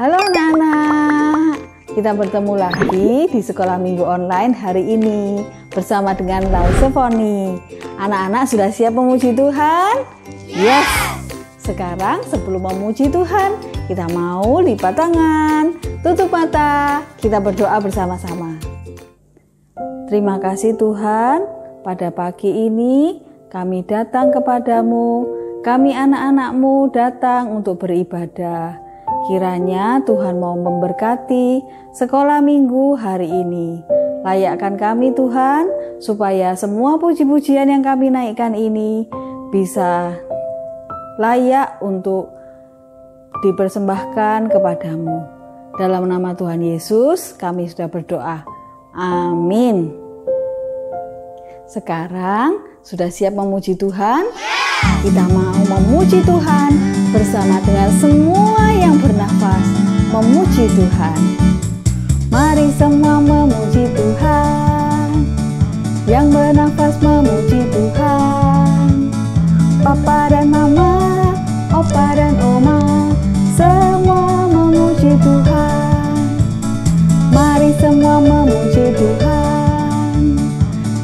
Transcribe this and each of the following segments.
Halo anak-anak, kita bertemu lagi di sekolah minggu online hari ini bersama dengan Lausefoni. Anak-anak sudah siap memuji Tuhan? Yes! Sekarang sebelum memuji Tuhan, kita mau lipat tangan, tutup mata, kita berdoa bersama-sama. Terima kasih Tuhan, pada pagi ini kami datang kepadamu, kami anak-anak-mu datang untuk beribadah. Kiranya Tuhan mau memberkati sekolah minggu hari ini. Layakkan kami Tuhan, supaya semua puji-pujian yang kami naikkan ini bisa layak untuk dipersembahkan kepadamu. Dalam nama Tuhan Yesus kami sudah berdoa. Amin. Sekarang sudah siap memuji Tuhan? Kita mau memuji Tuhan bersama dengan semua yang bernafas, memuji Tuhan. Mari semua memuji Tuhan, yang bernafas memuji Tuhan. Papa dan mama, opa dan oma, semua memuji Tuhan. Mari semua memuji Tuhan,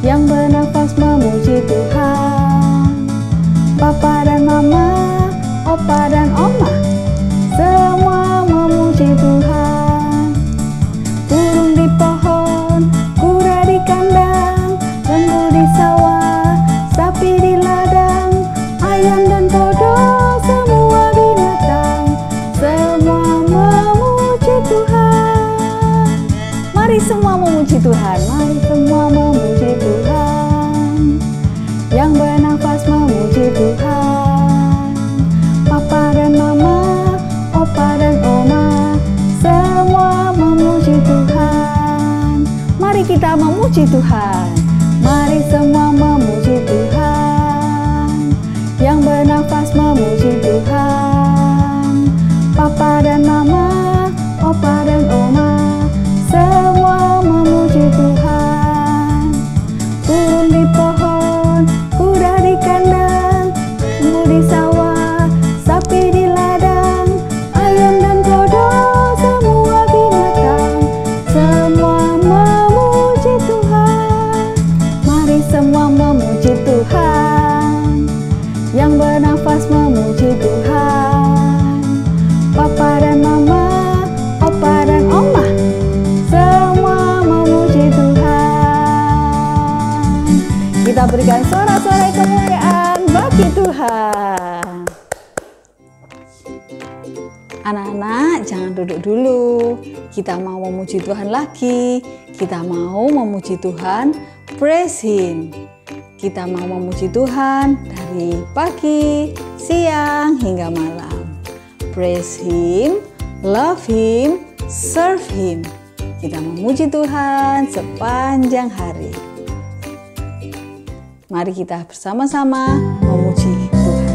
yang bernafas memuji Tuhan. Papa dan mama, opa dan oma, semua memuji Tuhan. Burung di pohon, kuda di kandang, lembu di sawah, sapi di ladang, ayam dan kodok, semua binatang, semua memuji Tuhan. Mari semua memuji Tuhan, mari semua memuji Tuhan. Yang bernafas memuji Tuhan. Papa dan mama, opa dan oma, semua memuji Tuhan. Mari kita memuji Tuhan. Mari semua memuji Tuhan. Yang bernafas memuji Tuhan. Papa dan mama, opa dan oma, semua memuji Tuhan. Burung di pohon, kuda di kandang, lembu di sawah, sapi di ladang, ayam dan kodok, semua binatang, semua memuji Tuhan. Mari semua memuji Tuhan. Yang bernafas memuji Tuhan. Papa dan mama, opa dan oma, semua memuji Tuhan. Kita berikan sorak-sorai kemuliaan bagi Tuhan. Anak-anak, jangan duduk dulu. Kita mau memuji Tuhan lagi. Kita mau memuji Tuhan, praise Him. Kita mau memuji Tuhan dari pagi, siang, hingga malam. Praise Him, love Him, serve Him. Kita memuji Tuhan sepanjang hari. Mari kita bersama-sama memuji Tuhan.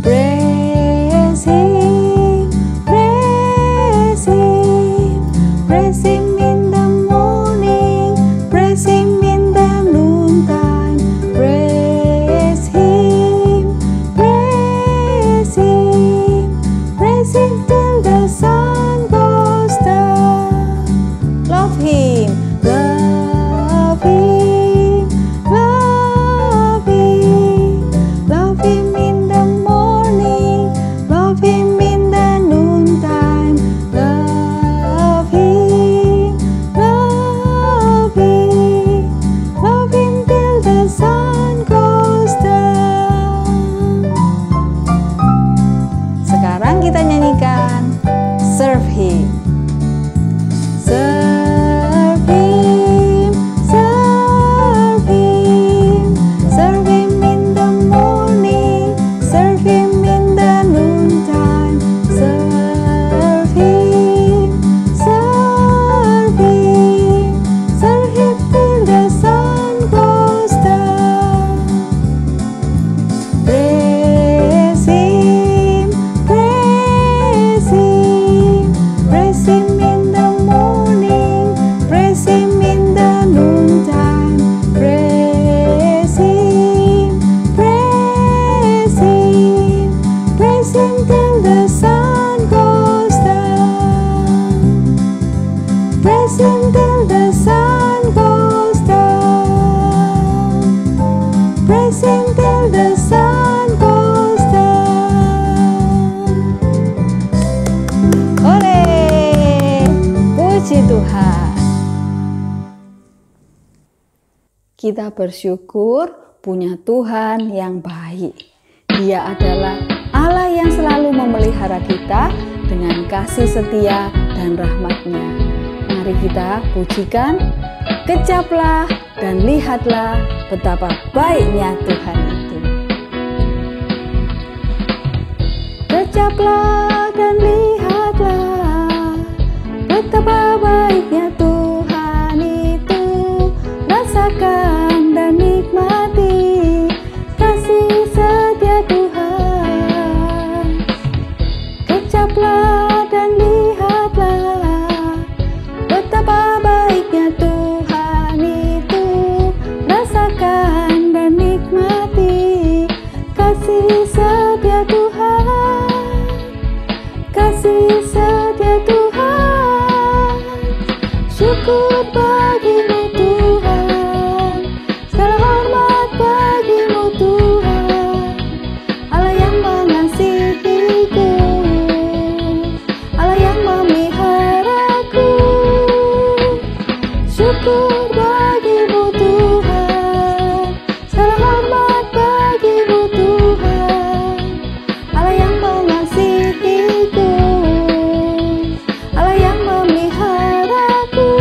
Praise Him, praise Him, praise Him in the morning, praise Him in the noontime, praise Him, praise Him, praise Him till the sun goes down. Love Him, love Him, love Him, love Him in the morning, love Him in the noontime, love Him, love Him, love Him till the sun goes down. Sekarang kita nyanyikan serve Him. Serve Him, serve Him, serve Him in the morning, serve Him in the noontime, serve Him, serve Him, serve Him till the sun goes down. Praise Him, praise Him, praise kita bersyukur punya Tuhan yang baik. Dia adalah Allah yang selalu memelihara kita dengan kasih setia dan rahmat-Nya. Mari kita pujikan, kecaplah dan lihatlah betapa baiknya Tuhan itu. Kecaplah dan lihatlah betapa baiknya Tuhan itu. Rasakan dan nikmati kasih setia Tuhan. Kecaplah dan lihatlah betapa baiknya Tuhan itu. Rasakan dan nikmati kasih setia Tuhan. Kasih setia Tuhan. Syukur bagimu Tuhan, segala hormat bagimu Tuhan. Allah yang mengasihiku, Allah yang memeliharaku. Syukur bagimu Tuhan, segala hormat bagimu Tuhan. Allah yang mengasihiku, Allah yang memeliharaku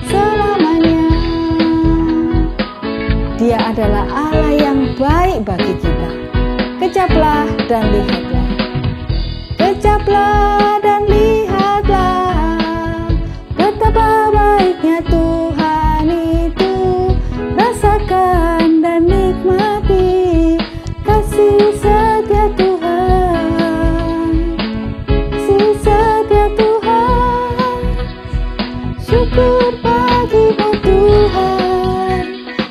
selamanya. Dia adalah Allah yang baik bagi kita. Kecaplah dan lihatlah. Kecaplah dan lihatlah betapa baiknya Tuhan itu. Rasakan dan nikmati kasih setia Tuhan. Kasih setia Tuhan. Syukur bagimu Tuhan,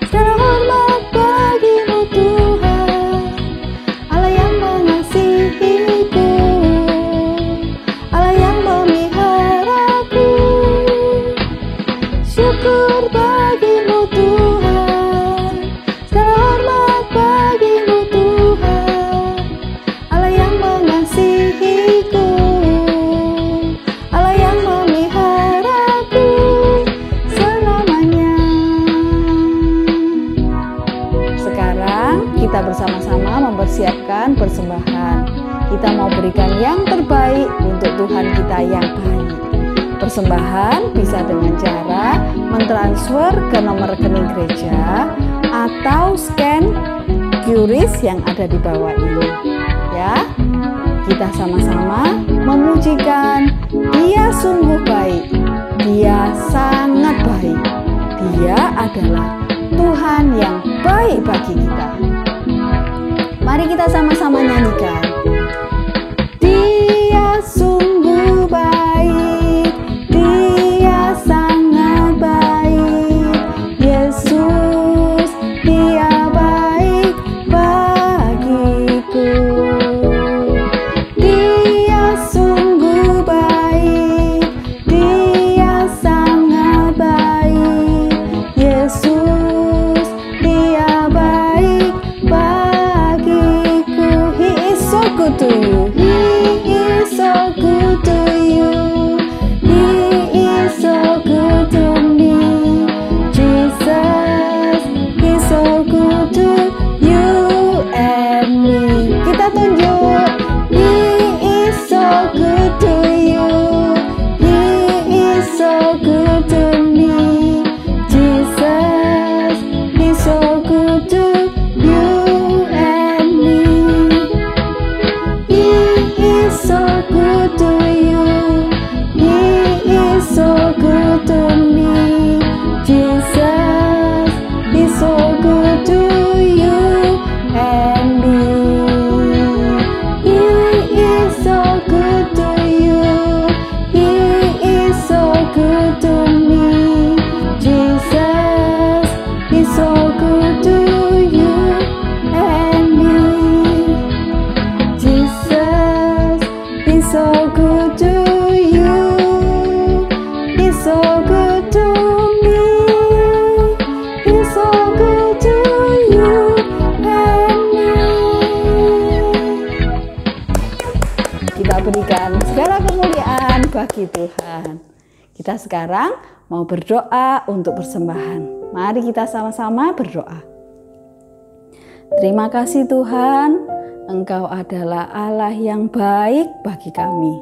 segala hormat bagimu Tuhan. Allah yang mengasihiku, Allah yang memeliharaku. Syukur bagimu Tuhan, segala hormat bagimu Tuhan. Allah yang mengasihiku, Allah yang memeliharaku selamanya. Sekarang kita bersama-sama mempersiapkan persembahan. Kita mau berikan yang terbaik untuk Tuhan kita yang baik. Persembahan bisa dengan cara mentransfer ke nomor rekening gereja atau scan QRIS yang ada di bawah ini. Ya, kita sama-sama memujikan Dia sungguh baik, Dia sangat baik. Dia adalah Tuhan yang baik bagi kita. Mari kita sama-sama nyanyikan. Dia sungguh baik, Dia sangat baik. Yesus, Dia baik bagiku. Dia sungguh baik, Dia sangat baik. Yesus, Dia baik bagiku. He is so good to you. He is so good to you. He is so good to me. Jesus is so good to you and me. Kita tunjuk. He is so good to you. He is so good to me. Jesus is so good to you and me. He is so good to you. He is so good to me. Jesus is so good to you and me. He is so good to you. He is so good to me. Jesus is so good to you and me. Jesus is so good to you. He's so good to me. He's so good to you and me. Kita berikan segala kemuliaan bagi Tuhan. Kita sekarang mau berdoa untuk persembahan. Mari kita sama-sama berdoa. Terima kasih Tuhan, Engkau adalah Allah yang baik bagi kami.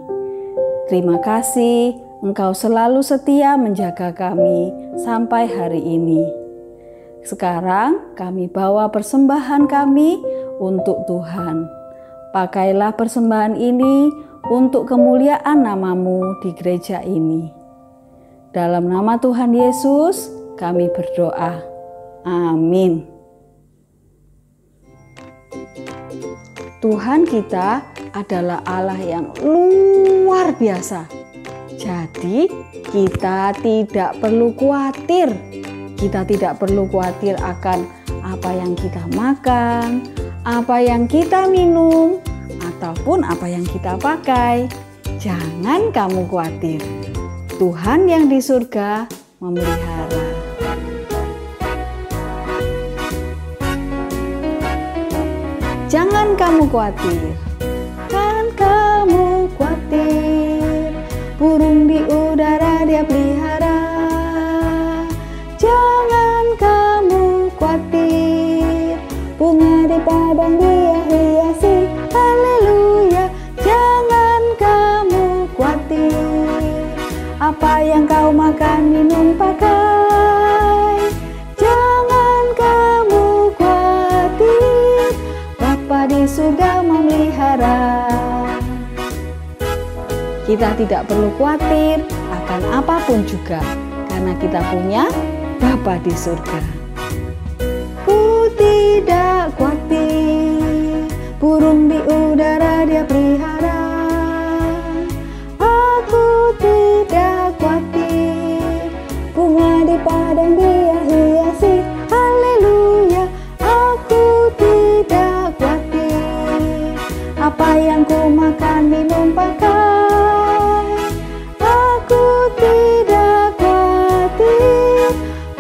Terima kasih, Engkau selalu setia menjaga kami sampai hari ini. Sekarang kami bawa persembahan kami untuk Tuhan. Pakailah persembahan ini untuk kemuliaan nama-Mu di gereja ini. Dalam nama Tuhan Yesus kami berdoa. Amin. Tuhan kita adalah Allah yang luar biasa. Jadi kita tidak perlu khawatir. Kita tidak perlu khawatir akan apa yang kita makan, apa yang kita minum, ataupun apa yang kita pakai. Jangan kamu khawatir. Tuhan yang di surga memelihara. Jangan kamu khawatir. Jangan kamu khawatir. Burung di udara dia pelihara. Jangan kamu khawatir. Bunga di padang dia hiasi. Haleluya. Jangan kamu khawatir. Apa yang kau makan, minum, pakai. Jangan kamu khawatir. Bapa di surga memelihara. Kita tidak perlu khawatir akan apapun juga, karena kita punya Bapa di surga. Ku tidak khawatir, burung di udara dia pelihara. Aku tidak khawatir, bunga di padang dia hiasi. Haleluya, aku tidak khawatir. Apa yang ku makan, minum, pakai.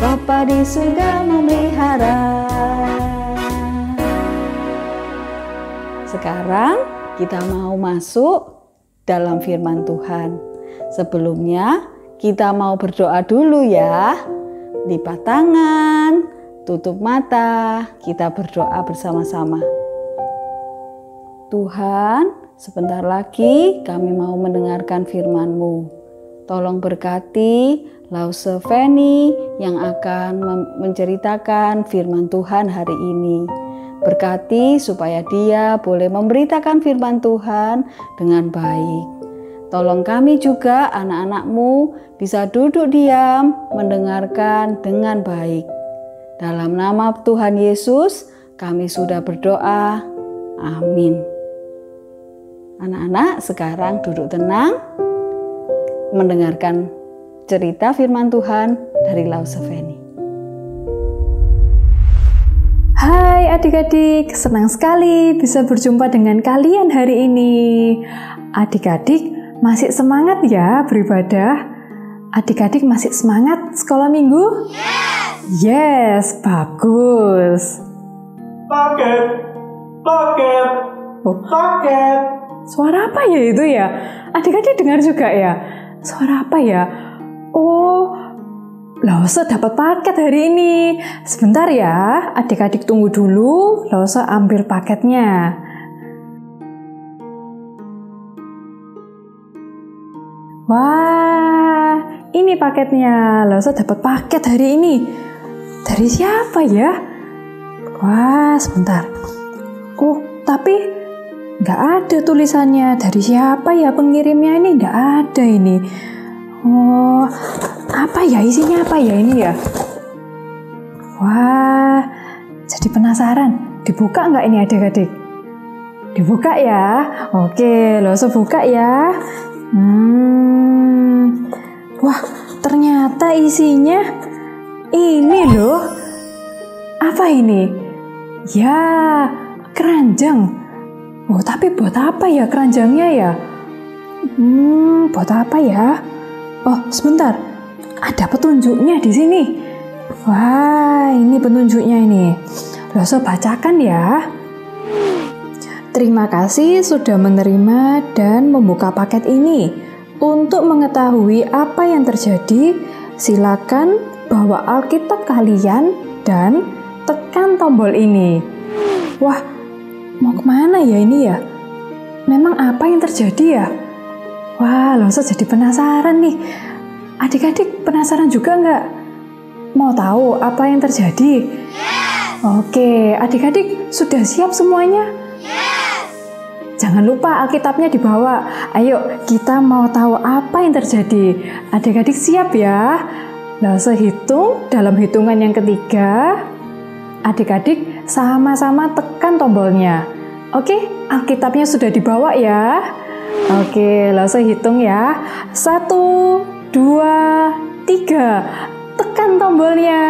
Bapa di surga memelihara. Sekarang kita mau masuk dalam firman Tuhan. Sebelumnya kita mau berdoa dulu ya. Lipat tangan, tutup mata, kita berdoa bersama-sama. Tuhan, sebentar lagi kami mau mendengarkan firman-Mu. Tolong berkati Lause Feni yang akan menceritakan firman Tuhan hari ini. Berkati supaya dia boleh memberitakan firman Tuhan dengan baik. Tolong kami juga anak-anak-Mu bisa duduk diam mendengarkan dengan baik. Dalam nama Tuhan Yesus kami sudah berdoa. Amin. Anak-anak sekarang duduk tenang mendengarkan cerita firman Tuhan dari Lause Feni. Hai adik-adik, senang sekali bisa berjumpa dengan kalian hari ini. Adik-adik masih semangat ya beribadah? Adik-adik masih semangat sekolah minggu? Yes, bagus. Paket. Oh, Paket. suara apa ya itu ya? Adik-adik dengar juga ya? Suara apa ya? Oh, Lause dapat paket hari ini. Sebentar ya, adik-adik tunggu dulu. Lause ambil paketnya. Wah, ini paketnya. Lause dapat paket hari ini. Dari siapa ya? Wah, sebentar. Oh, tapi nggak ada tulisannya. Dari siapa ya pengirimnya ini? Nggak ada ini. Oh, apa ya isinya apa ya ini ya? Wah, jadi penasaran. Dibuka nggak ini adik-adik? Dibuka ya? Oke, Lause buka ya. Wah, ternyata isinya ini loh. Apa ini? Ya, keranjang. Oh, tapi buat apa ya keranjangnya ya? Buat apa ya? Oh, sebentar. Ada petunjuknya di sini. Wah, ini petunjuknya ini. Lause bacakan ya. Terima kasih sudah menerima dan membuka paket ini. Untuk mengetahui apa yang terjadi, silakan bawa Alkitab kalian dan tekan tombol ini. Wah, mau kemana ya ini ya? Memang apa yang terjadi ya? Wah, Loso jadi penasaran nih. Adik-adik penasaran juga nggak? Mau tahu apa yang terjadi? Yes! Oke, adik-adik sudah siap semuanya? Jangan lupa Alkitabnya dibawa. Ayo, kita mau tahu apa yang terjadi. Adik-adik siap ya? Loso hitung dalam hitungan yang ketiga. Adik-adik sama-sama tekan tombolnya. Oke, Alkitabnya sudah dibawa ya. Oke, Loso hitung ya. 1, 2, 3. Tekan tombolnya.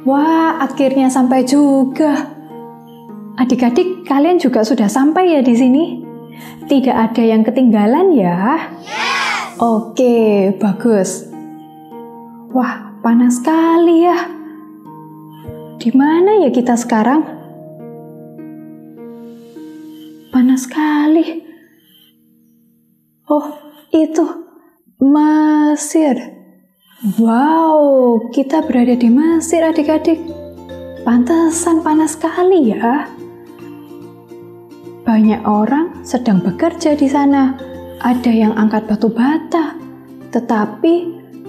Wah, akhirnya sampai juga. Adik-adik, kalian juga sudah sampai ya di sini? Tidak ada yang ketinggalan ya? Yes! Oke, bagus. Wah, panas sekali ya. Di mana ya kita sekarang? Panas sekali. Oh, itu Mesir. Wow, kita berada di Mesir adik-adik. Pantesan panas sekali ya. Banyak orang sedang bekerja di sana. Ada yang angkat batu bata. Tetapi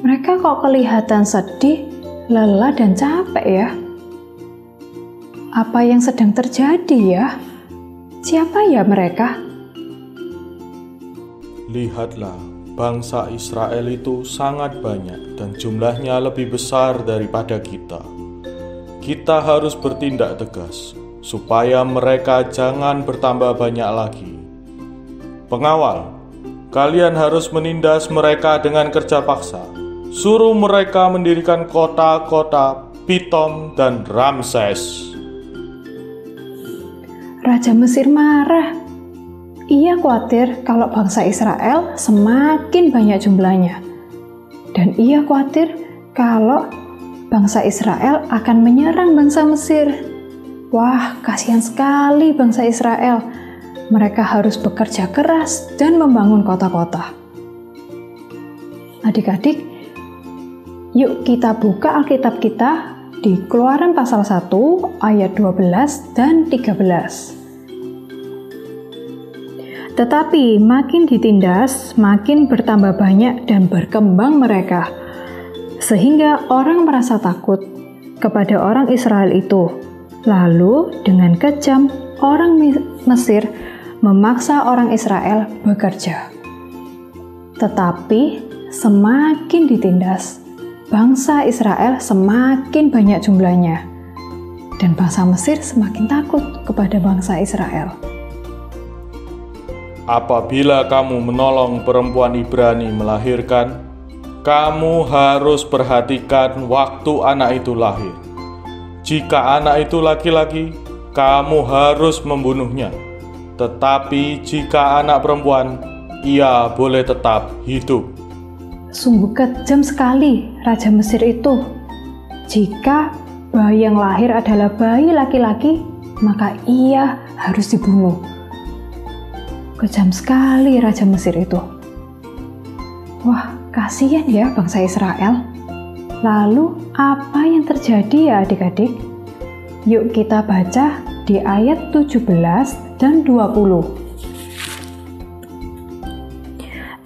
mereka kok kelihatan sedih, lelah dan capek ya. Apa yang sedang terjadi ya? Siapa ya mereka? Lihatlah, bangsa Israel itu sangat banyak dan jumlahnya lebih besar daripada kita. Kita harus bertindak tegas supaya mereka jangan bertambah banyak lagi. Pengawal, kalian harus menindas mereka dengan kerja paksa. Suruh mereka mendirikan kota-kota Pitom dan Ramses. Raja Mesir marah. Ia khawatir kalau bangsa Israel semakin banyak jumlahnya. Dan ia khawatir kalau bangsa Israel akan menyerang bangsa Mesir. Wah, kasihan sekali bangsa Israel. Mereka harus bekerja keras dan membangun kota-kota. Adik-adik, yuk kita buka Alkitab kita di Keluaran pasal 1 ayat 12 dan 13. Tetapi makin ditindas, makin bertambah banyak dan berkembang mereka, sehingga orang merasa takut kepada orang Israel itu. Lalu dengan kejam, orang Mesir memaksa orang Israel bekerja. Tetapi semakin ditindas, bangsa Israel semakin banyak jumlahnya, dan bangsa Mesir semakin takut kepada bangsa Israel. Apabila kamu menolong perempuan Ibrani melahirkan, kamu harus perhatikan waktu anak itu lahir. Jika anak itu laki-laki, kamu harus membunuhnya. Tetapi jika anak perempuan, ia boleh tetap hidup. Sungguh kejam sekali Raja Mesir itu. Jika bayi yang lahir adalah bayi laki-laki, maka ia harus dibunuh. Kejam sekali Raja Mesir itu. Wah, kasihan ya bangsa Israel. Lalu apa yang terjadi ya adik-adik? Yuk kita baca di ayat 17 dan 20.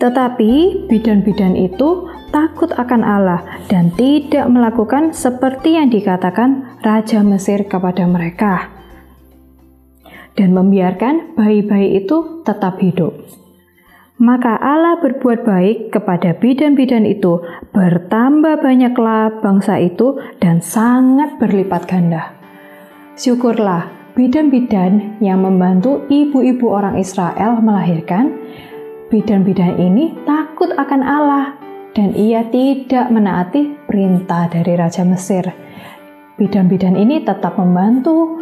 Tetapi bidan-bidan itu takut akan Allah dan tidak melakukan seperti yang dikatakan Raja Mesir kepada mereka, dan membiarkan bayi-bayi itu tetap hidup. Maka Allah berbuat baik kepada bidan-bidan itu, bertambah banyaklah bangsa itu dan sangat berlipat ganda. Syukurlah bidan-bidan yang membantu ibu-ibu orang Israel melahirkan. Bidan-bidan ini takut akan Allah dan ia tidak menaati perintah dari Raja Mesir. Bidan-bidan ini tetap membantu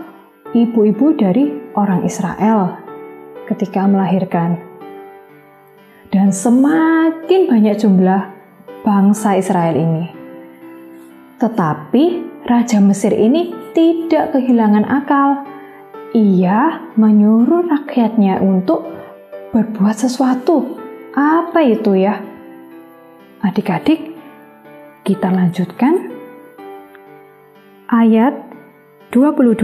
ibu-ibu dari orang Israel ketika melahirkan. Dan semakin banyak jumlah bangsa Israel ini. Tetapi Raja Mesir ini tidak kehilangan akal. Ia menyuruh rakyatnya untuk berbuat sesuatu. Apa itu ya? Adik-adik, kita lanjutkan ayat 22.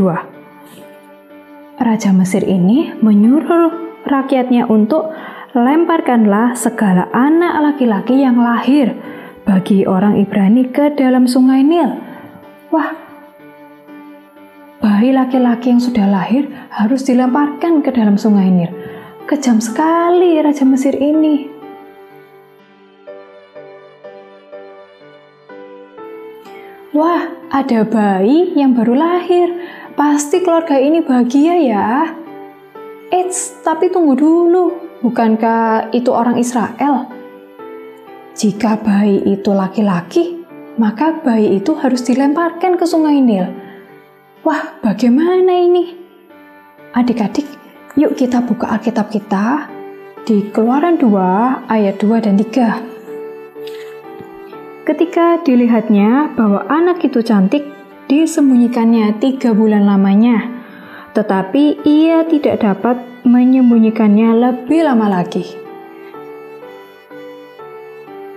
Raja Mesir ini menyuruh rakyatnya untuk lemparkanlah segala anak laki-laki yang lahir bagi orang Ibrani ke dalam sungai Nil. Wah, bayi laki-laki yang sudah lahir harus dilemparkan ke dalam sungai Nil. Kejam sekali Raja Mesir ini. Wah, ada bayi yang baru lahir. Pasti keluarga ini bahagia ya. Eits, tapi tunggu dulu. Bukankah itu orang Israel? Jika bayi itu laki-laki, maka bayi itu harus dilemparkan ke sungai Nil. Wah, bagaimana ini? Adik-adik, yuk kita buka Alkitab kita di Keluaran 2 ayat 2 dan 3. Ketika dilihatnya bahwa anak itu cantik, disembunyikannya 3 bulan lamanya, tetapi ia tidak dapat menyembunyikannya lebih lama lagi.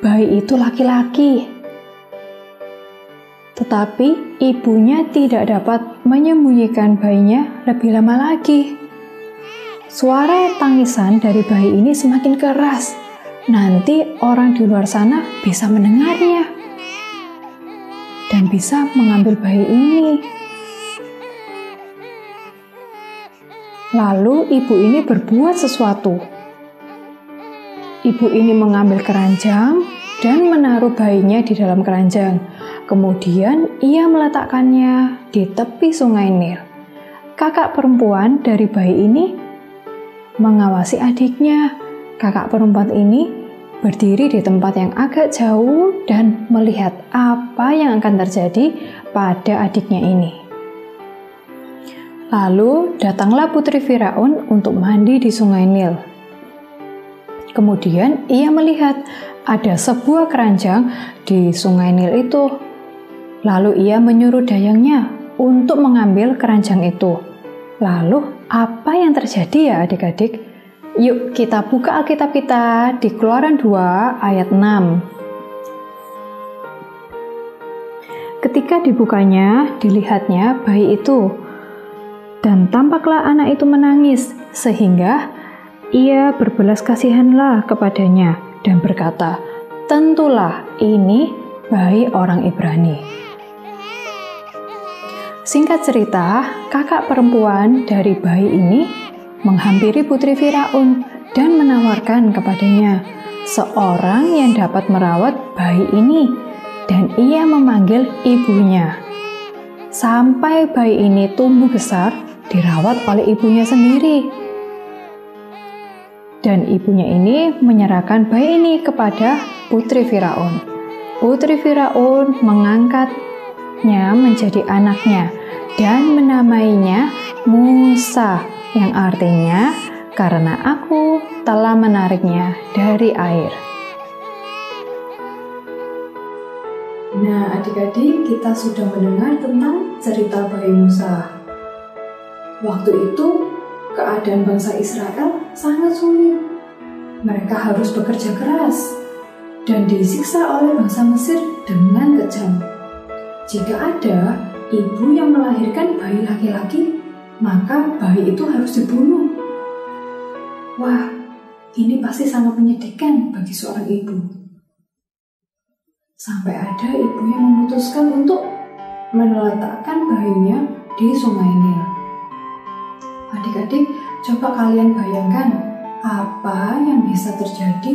Bayi itu laki-laki, tetapi ibunya tidak dapat menyembunyikan bayinya lebih lama lagi. Suara tangisan dari bayi ini semakin keras. Nanti orang di luar sana bisa mendengarnya dan bisa mengambil bayi ini. Lalu ibu ini berbuat sesuatu. Ibu ini mengambil keranjang dan menaruh bayinya di dalam keranjang. Kemudian ia meletakkannya di tepi sungai Nil. Kakak perempuan dari bayi ini mengawasi adiknya. Kakak perempuan ini berdiri di tempat yang agak jauh dan melihat apa yang akan terjadi pada adiknya ini. Lalu datanglah putri Firaun untuk mandi di sungai Nil. Kemudian ia melihat ada sebuah keranjang di sungai Nil itu. Lalu ia menyuruh dayangnya untuk mengambil keranjang itu. Lalu apa yang terjadi ya adik-adik? Yuk kita buka Alkitab kita di Keluaran 2 ayat 6. Ketika dibukanya, dilihatnya bayi itu. Dan tampaklah anak itu menangis, sehingga ia berbelas kasihanlah kepadanya dan berkata, tentulah ini bayi orang Ibrani. Singkat cerita, kakak perempuan dari bayi ini menghampiri putri Firaun dan menawarkan kepadanya seorang yang dapat merawat bayi ini, dan ia memanggil ibunya. Sampai bayi ini tumbuh besar, dirawat oleh ibunya sendiri. Dan ibunya ini menyerahkan bayi ini kepada putri Firaun. Putri Firaun mengangkatnya menjadi anaknya dan menamainya Musa, yang artinya karena aku telah menariknya dari air. Nah, adik-adik, kita sudah mendengar tentang cerita bayi Musa. Waktu itu, keadaan bangsa Israel sangat sulit. Mereka harus bekerja keras dan disiksa oleh bangsa Mesir dengan kejam. Jika ada ibu yang melahirkan bayi laki-laki, maka bayi itu harus dibunuh. Wah, ini pasti sangat menyedihkan bagi seorang ibu. Sampai ada ibu yang memutuskan untuk meletakkan bayinya di sungai Nil. Adik-adik, coba kalian bayangkan apa yang bisa terjadi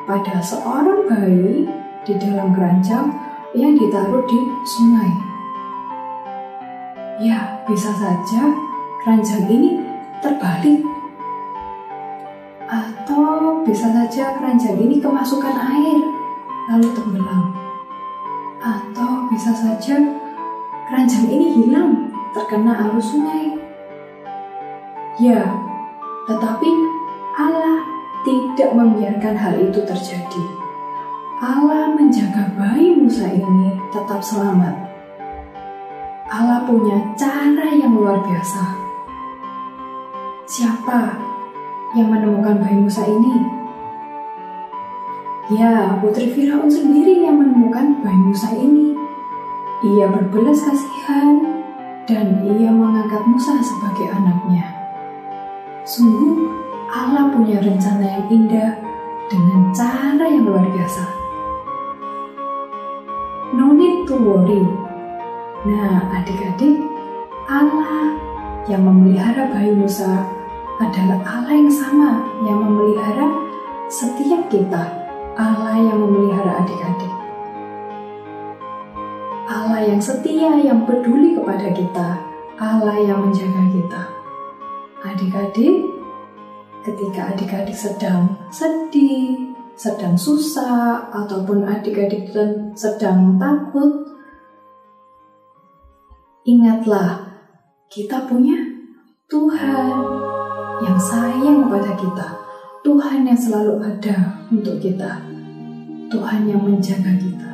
pada seorang bayi di dalam keranjang yang ditaruh di sungai. Ya, bisa saja keranjang ini terbalik, atau bisa saja keranjang ini kemasukan air lalu tenggelam, atau bisa saja keranjang ini hilang terkena arus sungai. Ya, tetapi Allah tidak membiarkan hal itu terjadi. Allah menjaga bayi Musa ini tetap selamat. Allah punya cara yang luar biasa. Siapa yang menemukan bayi Musa ini? Ya, putri Firaun sendiri yang menemukan bayi Musa ini. Ia berbelas kasihan dan ia mengangkat Musa sebagai anaknya. Sungguh, Allah punya rencana yang indah dengan cara yang luar biasa. No need to worry. Nah, adik-adik, Allah yang memelihara bayi Musa adalah Allah yang sama yang memelihara setiap kita. Allah yang memelihara adik-adik. Allah yang setia, yang peduli kepada kita. Allah yang menjaga kita. Adik-adik, ketika adik-adik sedang sedih, sedang susah, ataupun adik-adik sedang takut, ingatlah, kita punya Tuhan yang sayang kepada kita. Tuhan yang selalu ada untuk kita. Tuhan yang menjaga kita.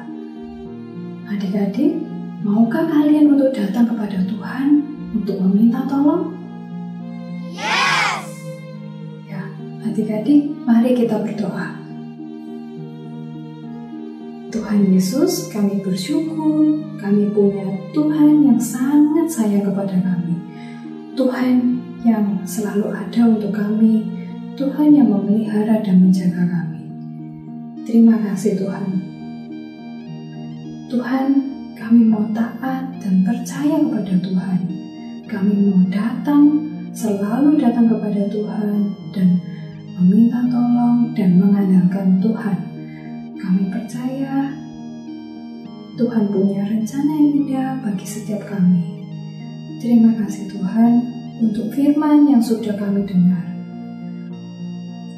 Adik-adik, maukah kalian untuk datang kepada Tuhan untuk meminta tolong? Yes! Ya, adik-adik, mari kita berdoa. Tuhan Yesus, kami bersyukur kami punya Tuhan yang sangat sayang kepada kami. Tuhan yang selalu ada untuk kami. Tuhan yang memelihara dan menjaga kami. Terima kasih Tuhan. Tuhan, kami mau taat dan percaya kepada Tuhan. Kami mau selalu datang kepada Tuhan dan meminta tolong dan mengandalkan Tuhan. Kami percaya Tuhan punya rencana yang indah bagi setiap kami. Terima kasih Tuhan untuk firman yang sudah kami dengar.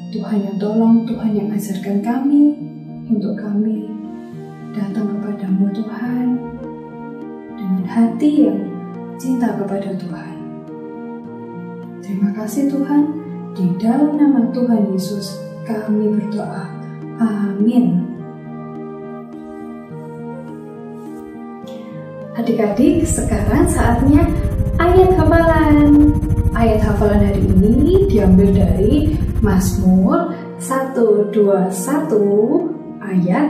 Tuhan yang tolong, Tuhan yang ajarkan kami untuk kami datang kepadamu Tuhan dengan hati yang cinta kepada Tuhan. Terima kasih Tuhan, di dalam nama Tuhan Yesus kami berdoa. Amin. Adik-adik, sekarang saatnya ayat hafalan. Ayat hafalan hari ini diambil dari Mazmur 121 ayat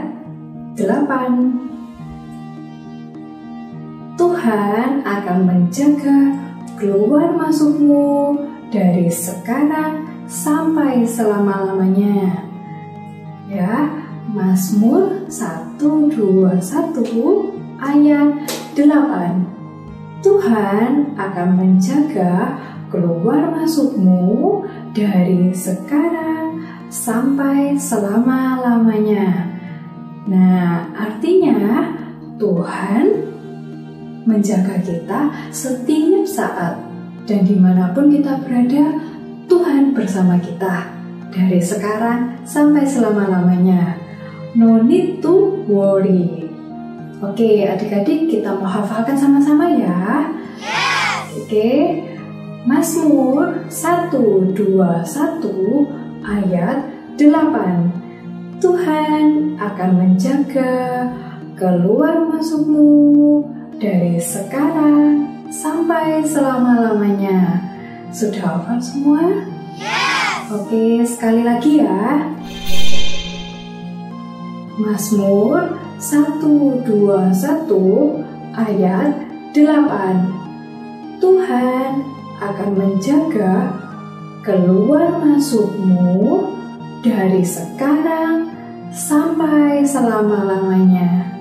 8. Tuhan akan menjaga keluar masukmu dari sekarang sampai selama-lamanya. Ya, Mazmur 121 ayat 8. Tuhan akan menjaga keluar masukmu dari sekarang sampai selama-lamanya. Nah, artinya Tuhan menjaga kita setiap saat dan dimanapun kita berada, Tuhan bersama kita dari sekarang sampai selama-lamanya. No need to worry. Oke, adik-adik, kita mau hafalkan sama-sama ya. Yes! Oke, Mazmur 121 ayat 8. Tuhan akan menjaga keluar masukmu dari sekarang sampai selama-lamanya. Sudah hafal semua? Yes! Oke, sekali lagi ya. Mazmur 121 ayat 8. Tuhan akan menjaga keluar masukmu dari sekarang sampai selama-lamanya.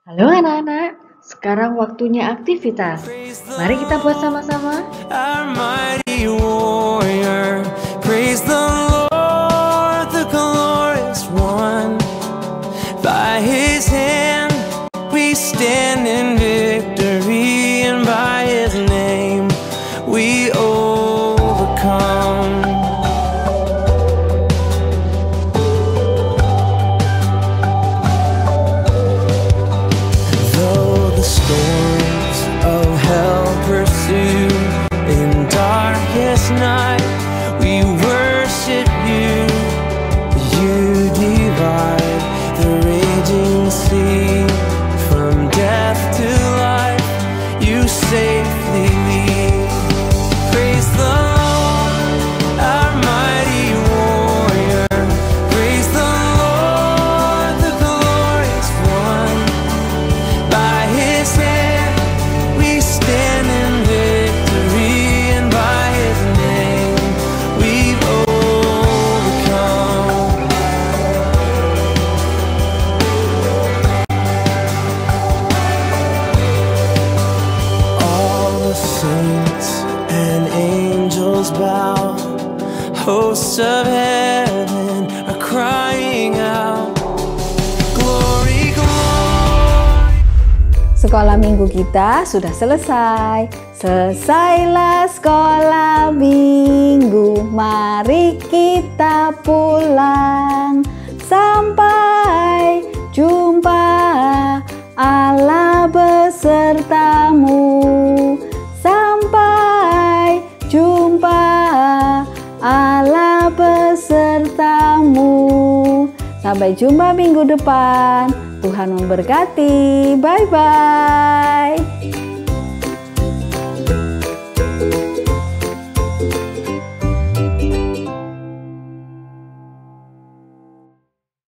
Halo anak-anak, sekarang waktunya aktivitas. Mari kita buat sama-sama. Our mighty warrior, praise the Lord, the glorious one. By his hand we stand in victory, and by his name we overcome. Though the storms of sekolah minggu kita sudah selesai. Selesailah sekolah minggu, mari kita pulang. Sampai jumpa, Allah besertamu. Sampai jumpa, Allah besertamu. Sampai jumpa minggu depan. Tuhan memberkati. Bye-bye.